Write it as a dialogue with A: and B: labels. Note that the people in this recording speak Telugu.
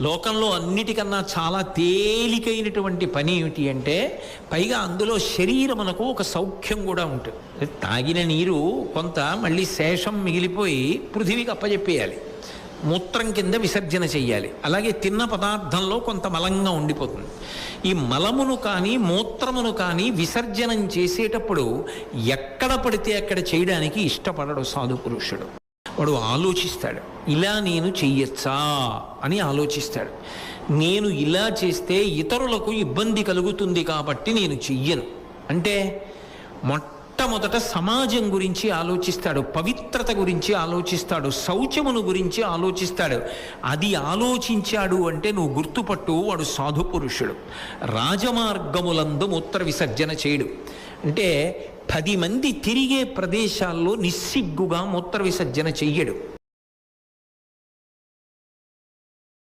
A: లోకంలో అన్నిటికన్నా చాలా తేలికైనటువంటి పని ఏమిటి అంటే, పైగా అందులో శరీరమునకు ఒక సౌఖ్యం కూడా ఉంటుంది. తాగిన నీరు కొంత మళ్ళీ శేషం మిగిలిపోయి పృథివీకి అప్పజెప్పేయాలి, మూత్రం కింద విసర్జన చెయ్యాలి. అలాగే తిన్న పదార్థంలో కొంత మలంగా ఉండిపోతుంది. ఈ మలమును కానీ మూత్రమును కానీ విసర్జనం చేసేటప్పుడు ఎక్కడ పడితే అక్కడ చేయడానికి ఇష్టపడడు సాధు పురుషుడు. వాడు ఆలోచిస్తాడు, ఇలా నేను చెయ్యొచ్చా అని ఆలోచిస్తాడు. నేను ఇలా చేస్తే ఇతరులకు ఇబ్బంది కలుగుతుంది కాబట్టి నేను చెయ్యను అంటే, మొట్టమొదట సమాజం గురించి ఆలోచిస్తాడు, పవిత్రత గురించి ఆలోచిస్తాడు, శౌచమును గురించి ఆలోచిస్తాడు. అది ఆలోచించాడు అంటే నువ్వు గుర్తుపట్టు, వాడు సాధు పురుషుడు. రాజమార్గములందు మూత్ర విసర్జన చేయడు అంటే 10 మంది తిరిగే ప్రదేశాల్లో నిస్సిగ్గుగా మూత్ర విసర్జన చెయ్యడు.